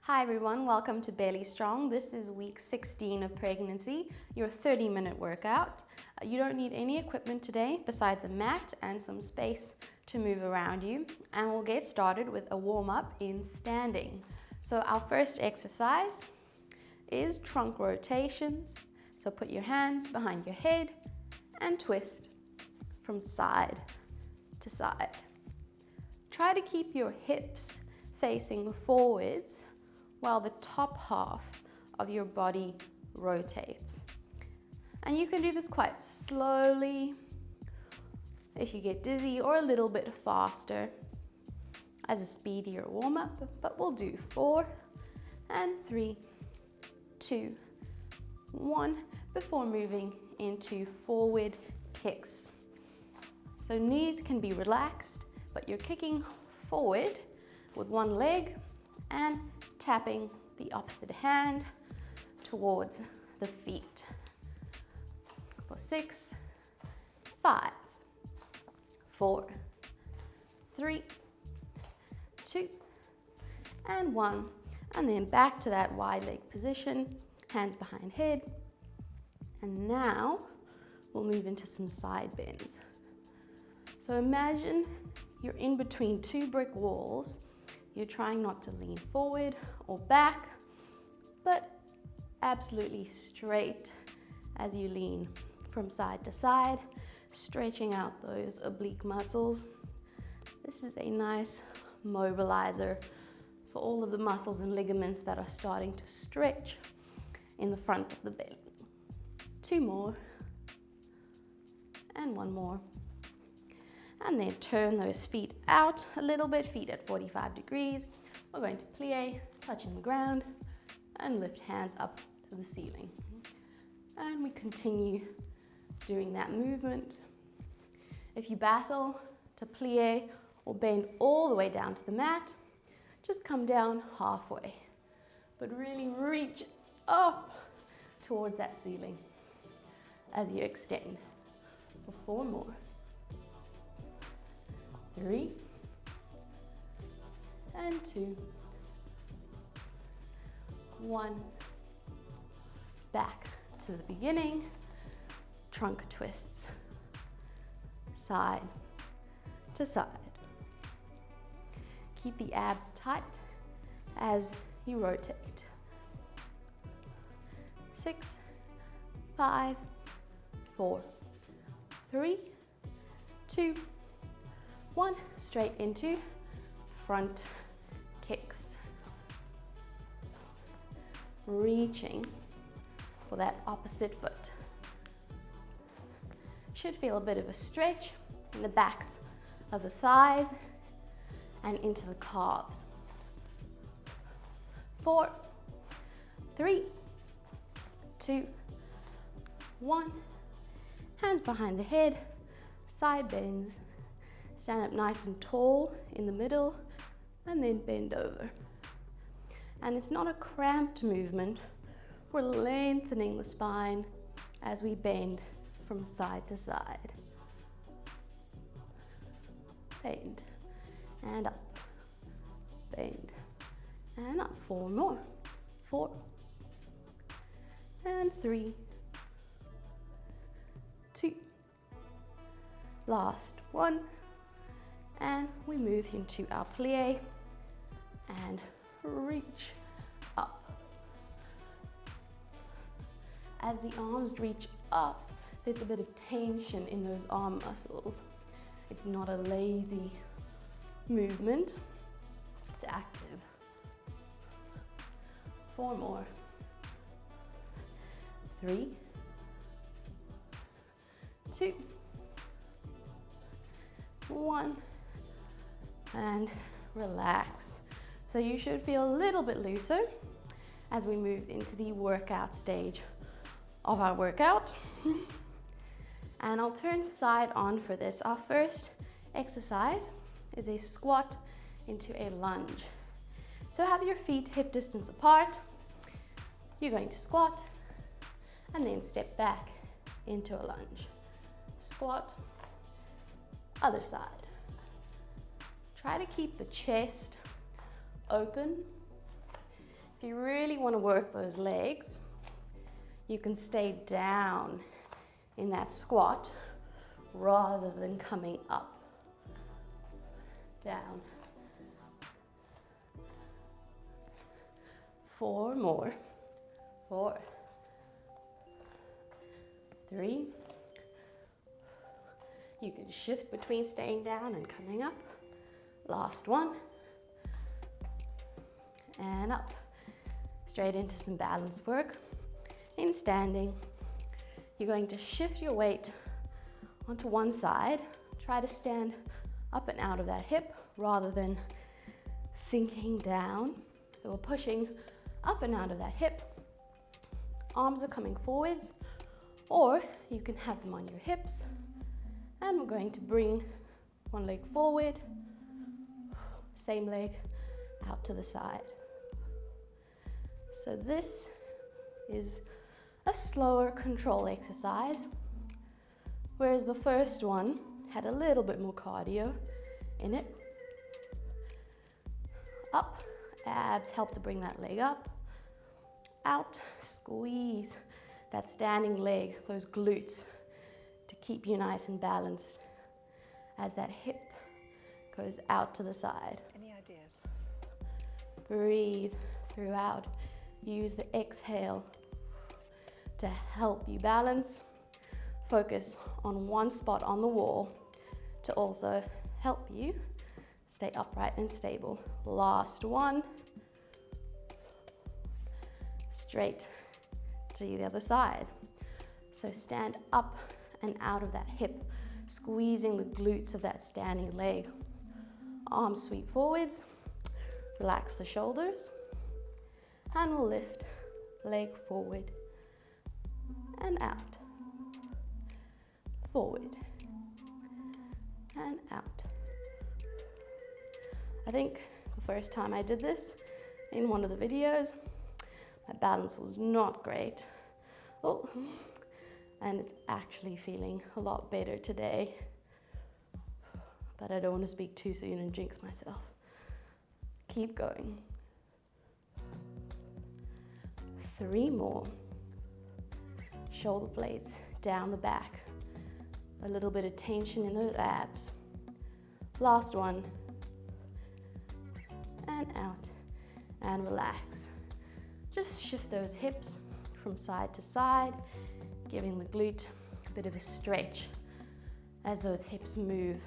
Hi everyone, welcome to Barely Strong. This is week 16 of pregnancy, your 30-minute workout. You don't need any equipment today besides a mat and some space to move around you. And we'll get started with a warm-up in standing. So our first exercise is trunk rotations. So put your hands behind your head and twist from side to side. Try to keep your hips facing forwards while the top half of your body rotates. And you can do this quite slowly if you get dizzy, or a little bit faster as a speedier warm-up, but we'll do 4 and 3, 2, 1 before moving into forward kicks. So knees can be relaxed, but you're kicking forward with one leg and tapping the opposite hand towards the feet. For 6, 5, 4, 3, 2, and 1. And then back to that wide leg position, hands behind head. And now we'll move into some side bends. So imagine you're in between two brick walls. You're trying not to lean forward or back, but absolutely straight as you lean from side to side, stretching out those oblique muscles. This is a nice mobilizer for all of the muscles and ligaments that are starting to stretch in the front of the belly. 2 more, and 1 more. And then turn those feet out a little bit, feet at 45 degrees. We're going to plie, touching the ground, and lift hands up to the ceiling. And we continue doing that movement. If you battle to plie or bend all the way down to the mat, just come down halfway, but really reach up towards that ceiling as you extend. For 4 more. 3, and 2, 1, back to the beginning, trunk twists, side to side. Keep the abs tight as you rotate. 6, 5, 4, 3, 2, 1, straight into front kicks. Reaching for that opposite foot. Should feel a bit of a stretch in the backs of the thighs and into the calves. 4, 3, 2, 1. Hands behind the head, side bends. Stand up nice and tall in the middle, and then bend over. And it's not a cramped movement. We're lengthening the spine as we bend from side to side. Bend, and up, bend, and up. 4 more. 4, and 3, 2, last 1. And we move into our plie and reach up. As the arms reach up, there's a bit of tension in those arm muscles. It's not a lazy movement, it's active. 4 more. 3, 2, 1. And relax. So you should feel a little bit looser as we move into the workout stage of our workout. And I'll turn side on for this. Our first exercise is a squat into a lunge. So have your feet hip distance apart. You're going to squat and then step back into a lunge. Squat, other side. Try to keep the chest open If you really want to work those legs, you can stay down in that squat rather than coming up. Down. 4 more. 4, 3. You can shift between staying down and coming up. Last one. And up. Straight into some balance work. In standing, you're going to shift your weight onto one side. Try to stand up and out of that hip rather than sinking down. So we're pushing up and out of that hip. Arms are coming forwards, or you can have them on your hips. And we're going to bring one leg forward, same leg out to the side. So this is a slower control exercise, whereas the first one had a little bit more cardio in it. Up, abs help to bring that leg up. Out, squeeze that standing leg, those glutes, to keep you nice and balanced as that hip goes out to the side. Any ideas? Breathe throughout. Use the exhale to help you balance. Focus on one spot on the wall to also help you stay upright and stable. Last one. Straight to the other side. So stand up and out of that hip, squeezing the glutes of that standing leg. Arms sweep forwards, relax the shoulders, and we'll lift leg forward and out. Forward and out. I think the first time I did this in one of the videos, my balance was not great. Oh, and it's actually feeling a lot better today. But I don't want to speak too soon and jinx myself. Keep going. 3 more. Shoulder blades down the back. A little bit of tension in those abs. Last one. And out. And relax. Just shift those hips from side to side, giving the glute a bit of a stretch as those hips move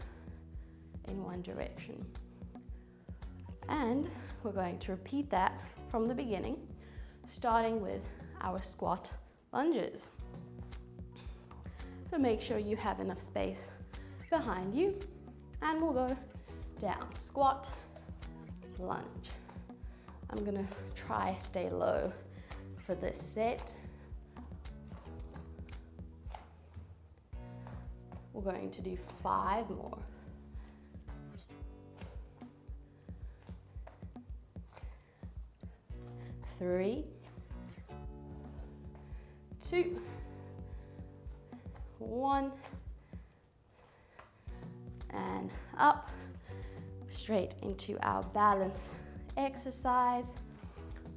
in one direction. And we're going to repeat that from the beginning, starting with our squat lunges. So make sure you have enough space behind you, and we'll go down, squat, lunge. I'm gonna try stay low for this set. We're going to do 5 more. 3, 2, 1, and up, straight into our balance exercise.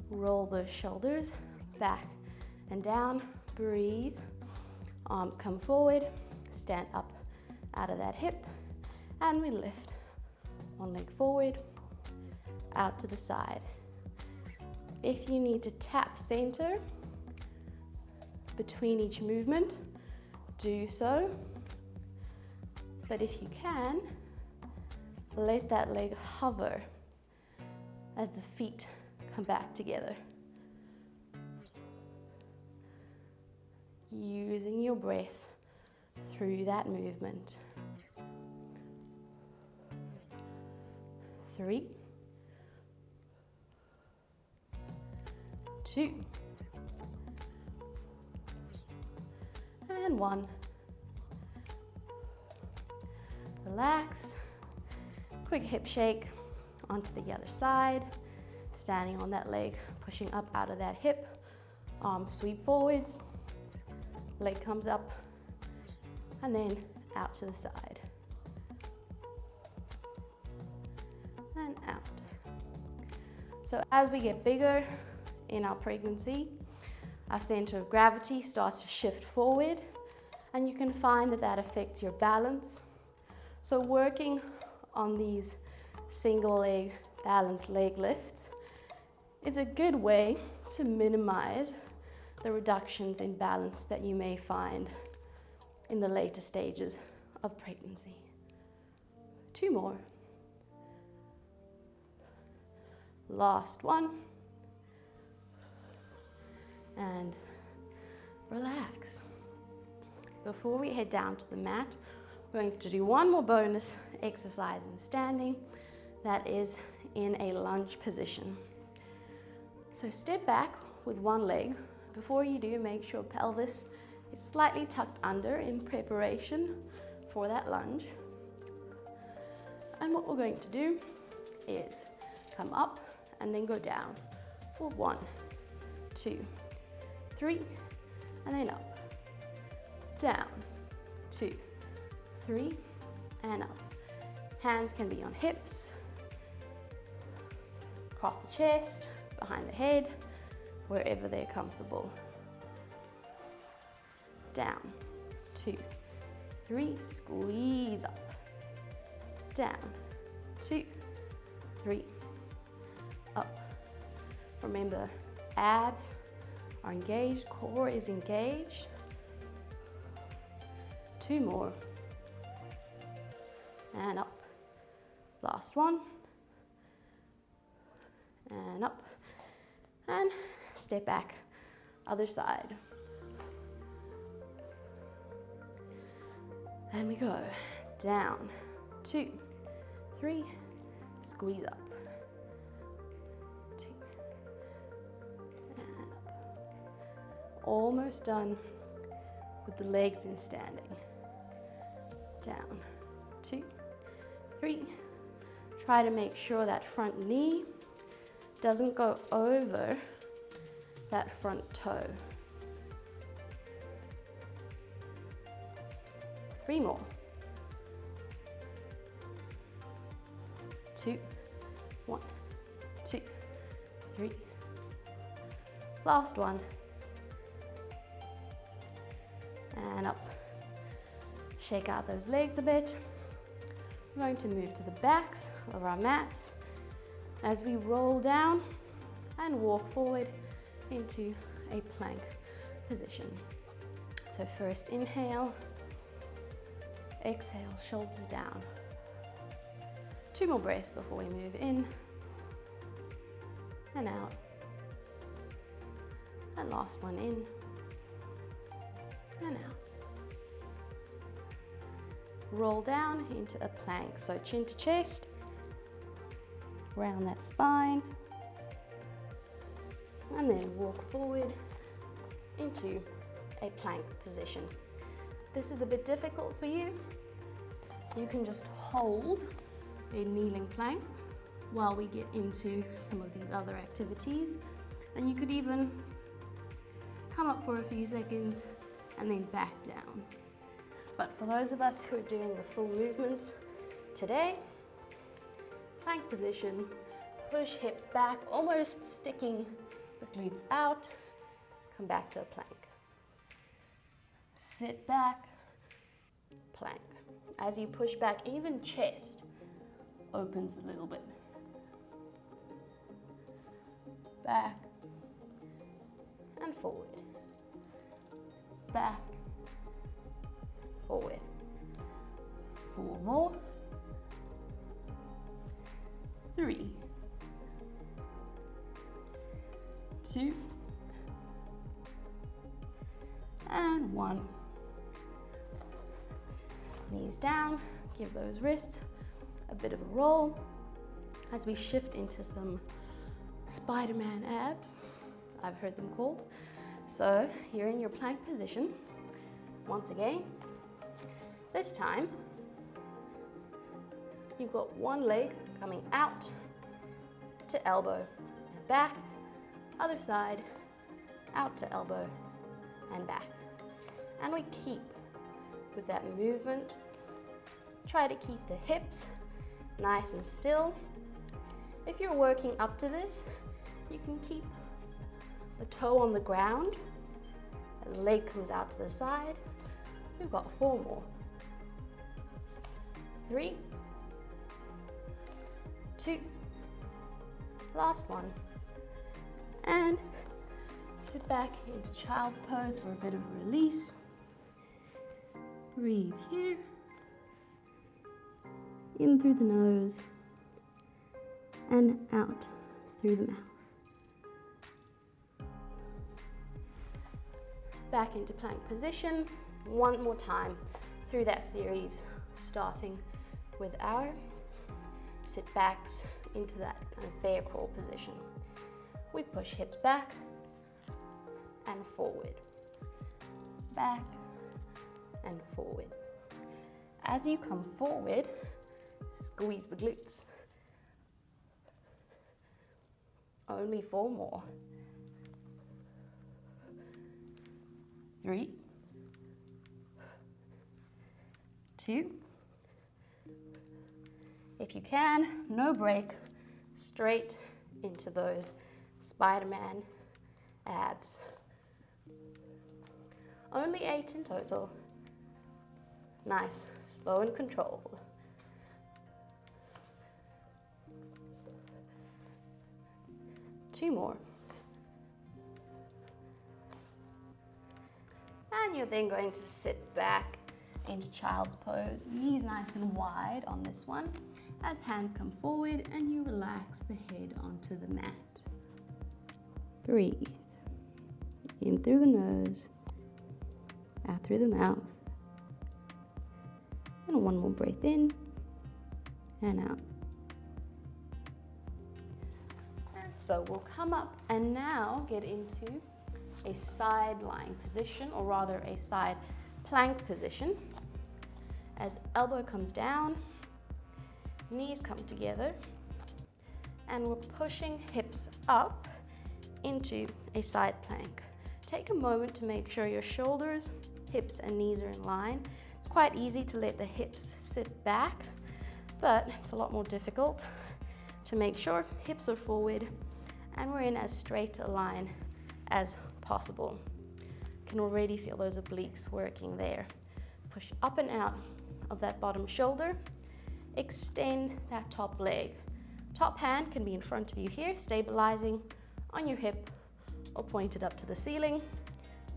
Roll the shoulders back and down, breathe, arms come forward, stand up out of that hip, and we lift one leg forward, out to the side. If you need to tap center between each movement, do so. But if you can, let that leg hover as the feet come back together. Using your breath through that movement. 3, 2, and 1. Relax. Quick hip shake onto the other side. Standing on that leg, pushing up out of that hip. Arms sweep forwards. Leg comes up and then out to the side. And out. So as we get bigger, in our pregnancy, our center of gravity starts to shift forward, and you can find that that affects your balance. So working on these single leg balanced leg lifts is a good way to minimize the reductions in balance that you may find in the later stages of pregnancy. 2 more. Last one. And relax. Before we head down to the mat, we're going to do one more bonus exercise in standing. That is in a lunge position. So step back with one leg. Before you do, make sure pelvis is slightly tucked under in preparation for that lunge. And what we're going to do is come up and then go down for 1, 2, 3, and then up. Down, 2, 3, and up. Hands can be on hips, across the chest, behind the head, wherever they're comfortable. Down, 2, 3, squeeze up. Down, 2, 3, up. Remember, abs are engaged, core is engaged. 2 more. And up. Last one. And up. And step back. Other side. And we go. Down. 2, 3. Squeeze up. 2. And up. Almost done with the legs in standing. Down, 2, 3. Try to make sure that front knee doesn't go over that front toe. 3 more. 2, 1, 2, 3. Last one. And up. Shake out those legs a bit. We're going to move to the backs of our mats as we roll down and walk forward into a plank position. So first inhale, exhale, shoulders down. 2 more breaths before we move in and out. And last one in and out. Roll down into a plank, so chin to chest, round that spine, and then walk forward into a plank position. This is a bit difficult for you. You can just hold a kneeling plank while we get into some of these other activities, and you could even come up for a few seconds and then back down. But for those of us who are doing the full movements today, plank position, push hips back, almost sticking the glutes out, come back to a plank. Sit back, plank. As you push back, even chest opens a little bit. Back and forward. Back, forward. 4 more. 3, 2, and 1. Knees down, give those wrists a bit of a roll as we shift into some Spider-Man abs, I've heard them called. So you're in your plank position. Once again, this time you've got one leg coming out to elbow and back, other side, out to elbow and back. And we keep with that movement. Try to keep the hips nice and still. If you're working up to this, you can keep the toe on the ground as the leg comes out to the side. We've got 4 more. 3, 2, last one. And sit back into child's pose for a bit of a release. Breathe here. In through the nose and out through the mouth. Back into plank position. One more time through that series, starting with our sit backs into that kind of bear crawl position. We push hips back and forward, back and forward. As you come forward, squeeze the glutes. Only 4 more. 3, 2. If you can, no break, straight into those Spider-Man abs. Only 8 in total. Nice, slow and controlled. Two more. And you're then going to sit back into child's pose, knees nice and wide on this one, as hands come forward and you relax the head onto the mat. Breathe. In through the nose, out through the mouth. And one more breath in and out. So we'll come up and now get into a side lying position, or rather a side plank position. As elbow comes down, knees come together, and we're pushing hips up into a side plank. Take a moment to make sure your shoulders, hips, and knees are in line. It's quite easy to let the hips sit back, but it's a lot more difficult to make sure hips are forward and we're in as straight a line as possible. Can already feel those obliques working there. Push up and out of that bottom shoulder. Extend that top leg. Top hand can be in front of you here, stabilizing on your hip or pointed up to the ceiling.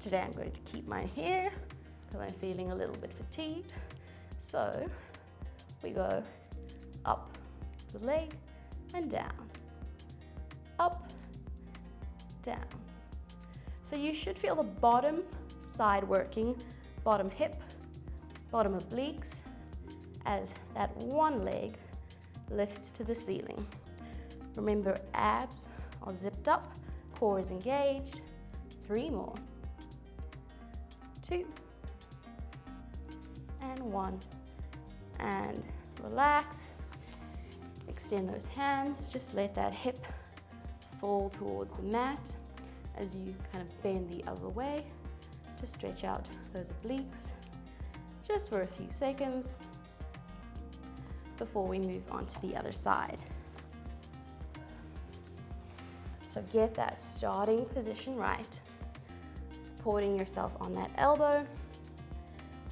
Today I'm going to keep mine here because I'm feeling a little bit fatigued. So we go up the leg and down. Up, down. So you should feel the bottom side working, bottom hip, bottom obliques, as that one leg lifts to the ceiling. Remember, abs are zipped up, core is engaged. 3 more. 2 and 1. And relax. Extend those hands. Just let that hip fall towards the mat as you kind of bend the other way to stretch out those obliques just for a few seconds before we move on to the other side. So get that starting position right, supporting yourself on that elbow.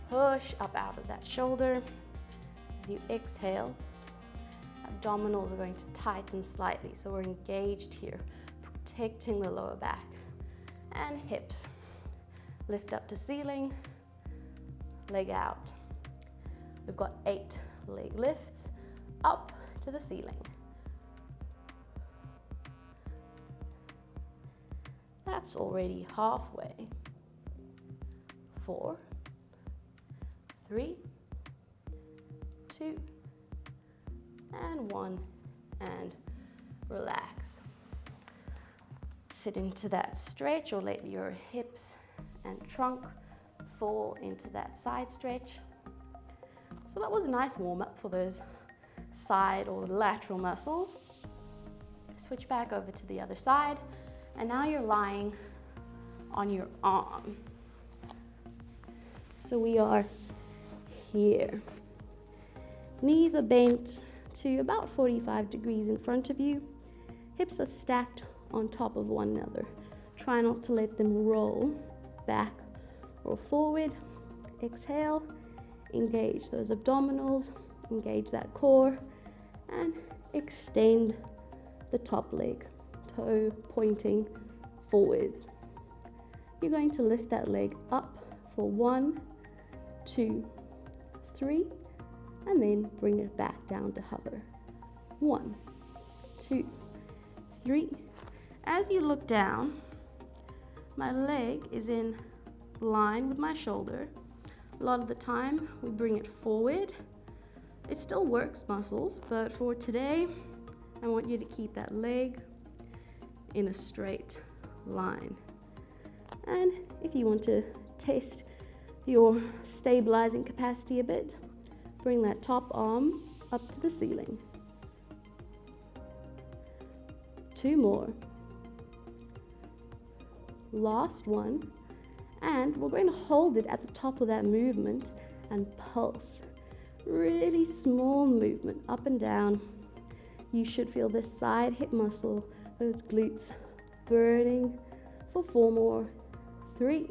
Push up out of that shoulder. As you exhale, abdominals are going to tighten slightly, so we're engaged here, protecting the lower back. And hips lift up to ceiling, leg out. We've got 8 leg lifts up to the ceiling. That's already halfway. 4, 3, 2, and 1, and relax. Sit into that stretch, or let your hips and trunk fall into that side stretch. So that was a nice warm-up for those side or lateral muscles. Switch back over to the other side, and now you're lying on your arm. So we are here. Knees are bent to about 45 degrees in front of you. Hips are stacked on top of one another. Try not to let them roll back or forward. Exhale, engage those abdominals, engage that core, and extend the top leg, toe pointing forward. You're going to lift that leg up for 1, 2, 3, and then bring it back down to hover. 1, 2, 3. As you look down, my leg is in line with my shoulder. A lot of the time we bring it forward. It still works muscles, but for today, I want you to keep that leg in a straight line. And if you want to test your stabilizing capacity a bit, bring that top arm up to the ceiling. 2 more. Last one. And we're going to hold it at the top of that movement and pulse. Really small movement up and down. You should feel this side hip muscle, those glutes burning for 4 more. 3,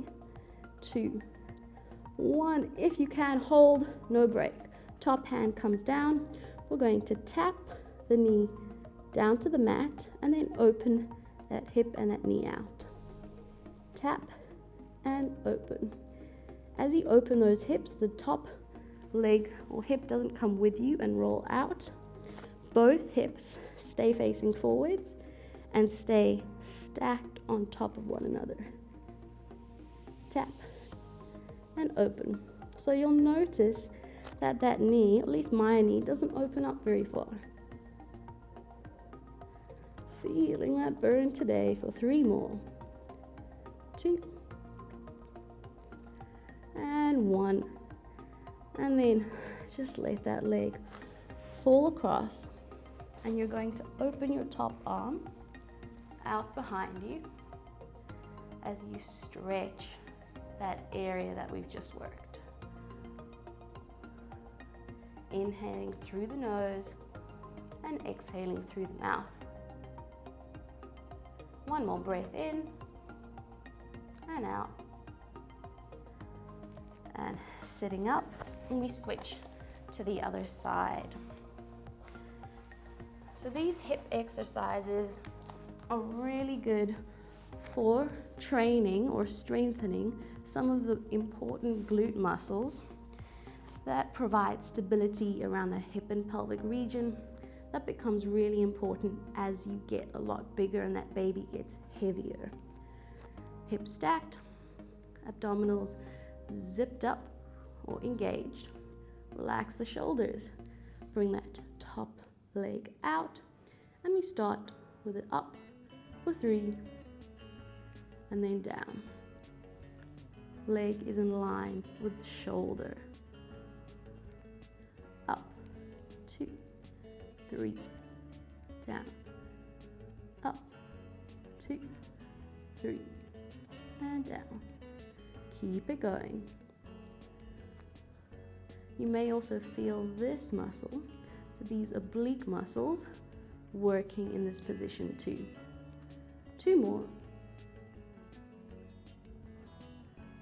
2, 1. If you can, hold, no break. Top hand comes down. We're going to tap the knee down to the mat and then open that hip and that knee out. Tap and open. As you open those hips, the top leg or hip doesn't come with you and roll out. Both hips stay facing forwards and stay stacked on top of one another. Tap and open. So you'll notice that that knee, at least my knee, doesn't open up very far. Feeling that burn today for 3 more. 2 and 1. And then just let that leg fall across, and you're going to open your top arm out behind you as you stretch that area that we've just worked. Inhaling through the nose and exhaling through the mouth. 1 more breath in and out. And sitting up, and we switch to the other side. So these hip exercises are really good for training or strengthening some of the important glute muscles that provide stability around the hip and pelvic region. That becomes really important as you get a lot bigger and that baby gets heavier. Hips stacked, abdominals zipped up or engaged. Relax the shoulders. Bring that top leg out, and we start with it up for 3 and then down. Leg is in line with the shoulder. Up, 2, 3, down. Up, 2, 3, and down. Keep it going. You may also feel this muscle, so these oblique muscles, working in this position too. 2 more.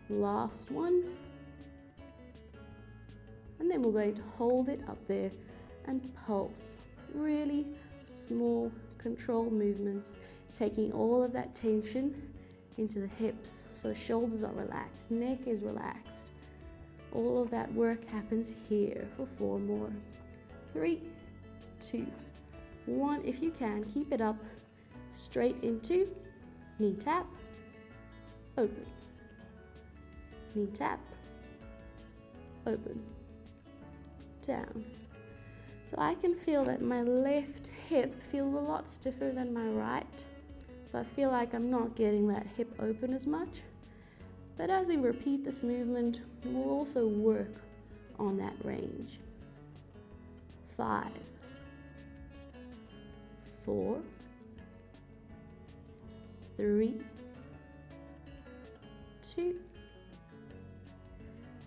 Last one. And then we're going to hold it up there and pulse. Really small, controlled movements, taking all of that tension into the hips, so shoulders are relaxed, neck is relaxed. All of that work happens here for 4 more. 3, 2, 1. If you can, keep it up, straight into knee tap, open. Knee tap, open, down. So I can feel that my left hip feels a lot stiffer than my right. So I feel like I'm not getting that hip open as much. But as we repeat this movement, we'll also work on that range. 5, 4, 3, 2,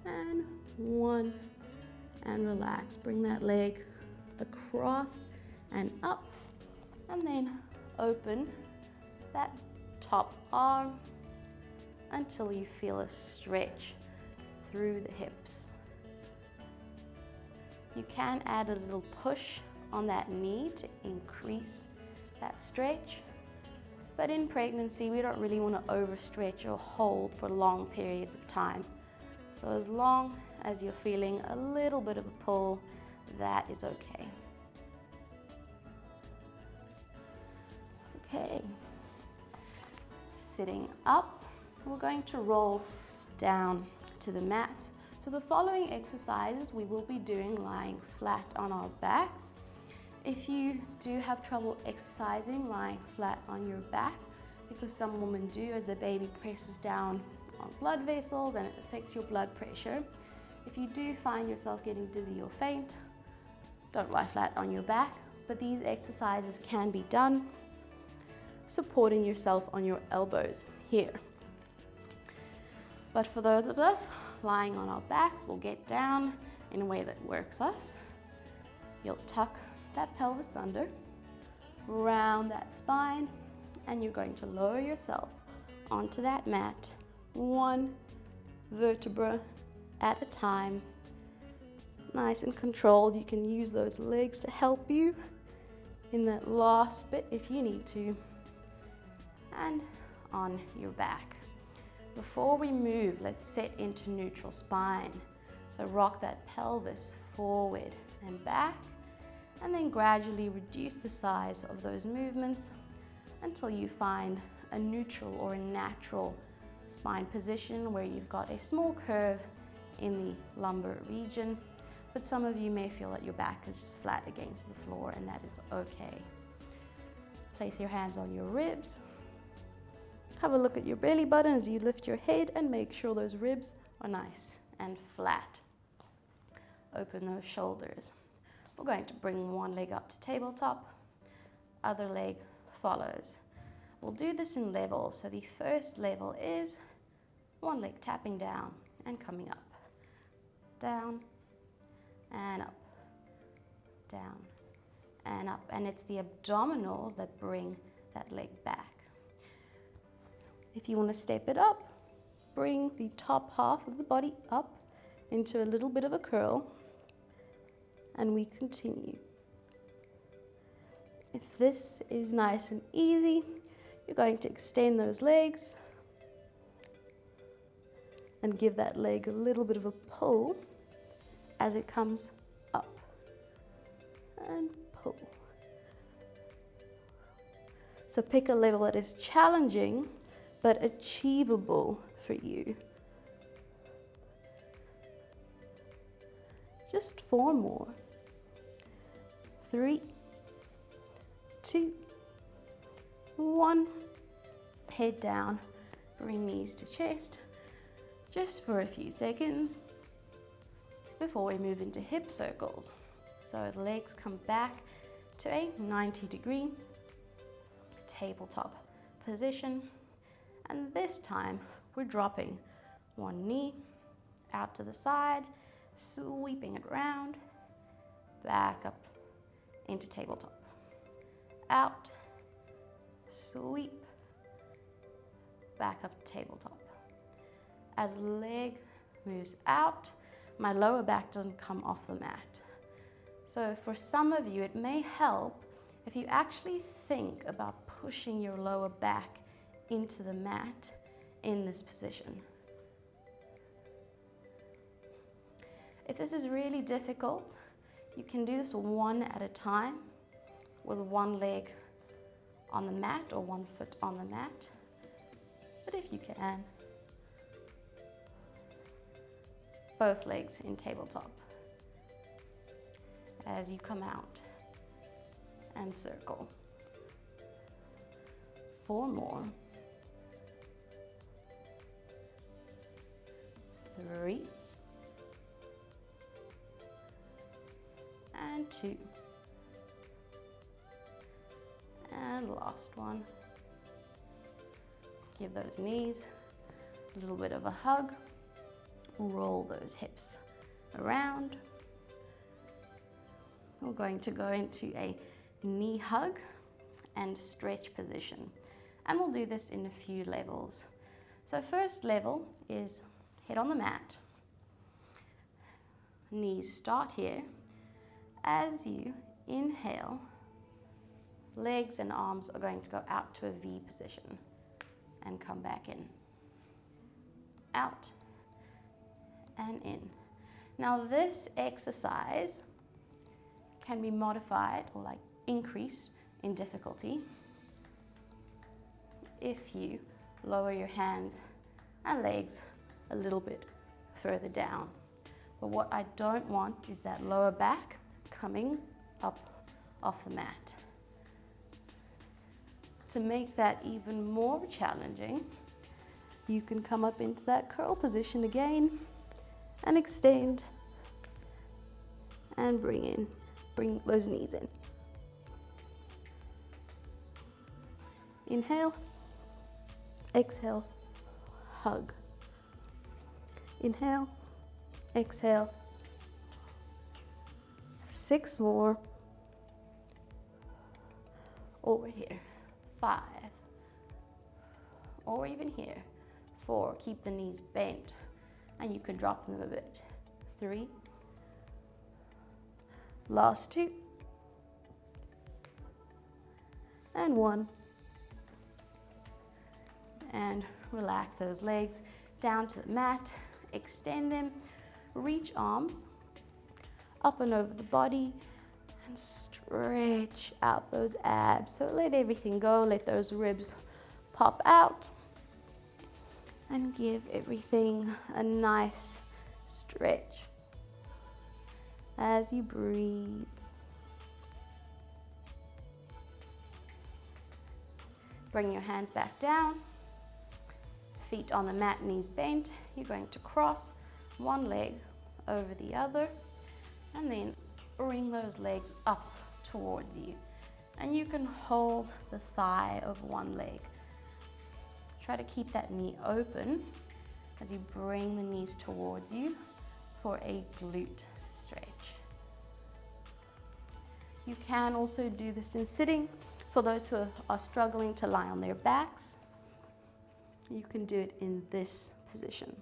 and 1. And relax. Bring that leg across and up, and then open that top arm until you feel a stretch through the hips. You can add a little push on that knee to increase that stretch, but in pregnancy we don't really want to overstretch or hold for long periods of time. So as long as you're feeling a little bit of a pull, that is okay. Okay, sitting up, we're going to roll down to the mat. So the following exercises we will be doing lying flat on our backs. If you do have trouble exercising lying flat on your back, because some women do as the baby presses down on blood vessels and it affects your blood pressure, if you do find yourself getting dizzy or faint, don't lie flat on your back, but these exercises can be done supporting yourself on your elbows here. But for those of us lying on our backs, we'll get down in a way that works us. You'll tuck that pelvis under, round that spine, and you're going to lower yourself onto that mat, one vertebra at a time. Nice and controlled. You can use those legs to help you in that last bit if you need to. And on your back. Before we move, let's set into neutral spine. So rock that pelvis forward and back, and then gradually reduce the size of those movements until you find a neutral or a natural spine position where you've got a small curve in the lumbar region, but some of you may feel that your back is just flat against the floor, and that is okay. Place your hands on your ribs. Have a look at your belly button as you lift your head and make sure those ribs are nice and flat. Open those shoulders. We're going to bring one leg up to tabletop, other leg follows. We'll do this in levels. So the first level is one leg tapping down and coming up, down and up, down and up. And it's the abdominals that bring that leg back. If you want to step it up, bring the top half of the body up into a little bit of a curl, and we continue. If this is nice and easy, you're going to extend those legs and give that leg a little bit of a pull as it comes up and pull. So pick a level that is challenging but achievable for you. Just 4 more. 3, 2, 1. Head down, bring knees to chest, just for a few seconds before we move into hip circles. So legs come back to a 90-degree tabletop position. And this time, we're dropping one knee out to the side, sweeping it round, back up into tabletop. Out, sweep, back up to tabletop. As leg moves out, my lower back doesn't come off the mat. So for some of you, it may help if you actually think about pushing your lower back into the mat in this position. If this is really difficult, you can do this one at a time with one leg on the mat or one foot on the mat. But if you can, both legs in tabletop as you come out and circle. 4 more. 3 and 2 and last one. Give those knees a little bit of a hug, roll those hips around. We're going to go into a knee hug and stretch position. And we'll do this in a few levels. So first level is head on the mat. Knees start here. As you inhale, legs and arms are going to go out to a V position and come back in. Out and in. Now this exercise can be modified or like increased in difficulty if you lower your hands and legs a little bit further down. But what I don't want is that lower back coming up off the mat. To make that even more challenging, you can come up into that curl position again and extend and bring those knees in. Inhale, exhale, hug. Inhale, exhale. 6 more. Over here. 5. Or even here. 4. Keep the knees bent and you can drop them a bit. 3. Last 2. And 1. And relax those legs down to the mat. Extend them. Reach arms up and over the body and stretch out those abs. So let everything go. Let those ribs pop out and give everything a nice stretch as you breathe. Bring your hands back down. Feet on the mat, knees bent. You're going to cross one leg over the other and then bring those legs up towards you. And you can hold the thigh of one leg. Try to keep that knee open as you bring the knees towards you for a glute stretch. You can also do this in sitting. For those who are struggling to lie on their backs, you can do it in this position.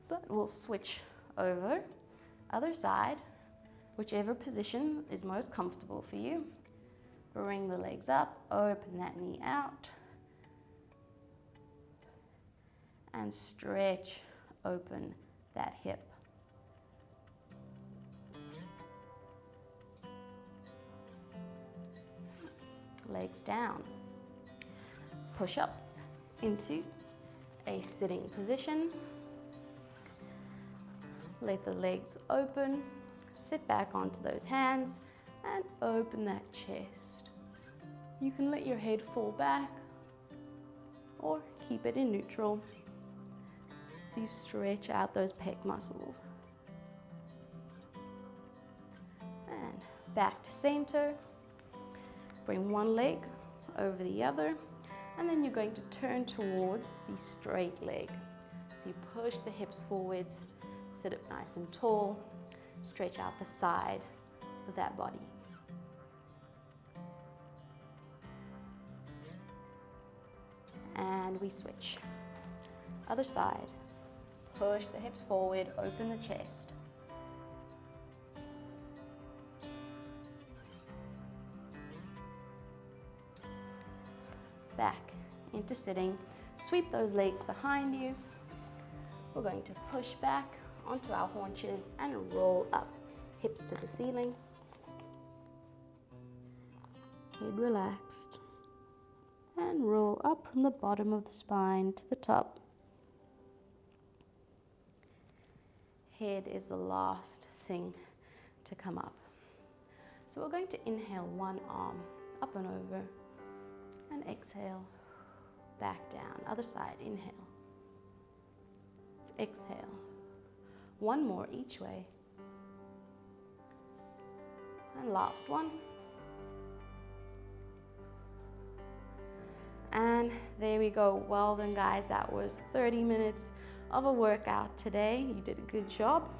But we'll switch over, other side, whichever position is most comfortable for you. Bring the legs up, open that knee out, and stretch open that hip. Legs down. Push up into a sitting position. Let the legs open, sit back onto those hands and open that chest. You can let your head fall back or keep it in neutral as you stretch out those pec muscles. And back to center. Bring one leg over the other and then you're going to turn towards the straight leg. So you push the hips forwards. Sit up nice and tall, stretch out the side of that body. And we switch. Other side. Push the hips forward, open the chest. Back into sitting. Sweep those legs behind you. We're going to push back onto our haunches and roll up, hips to the ceiling. Head relaxed. And roll up from the bottom of the spine to the top. Head is the last thing to come up. So we're going to inhale one arm up and over and exhale back down. Other side, inhale. Exhale. One more each way. And last one. And there we go. Well done, guys. That was 30 minutes of a workout today. You did a good job.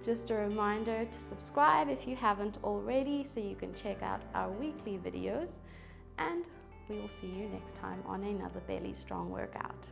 Just a reminder to subscribe if you haven't already so you can check out our weekly videos, and we will see you next time on another Belly Strong workout.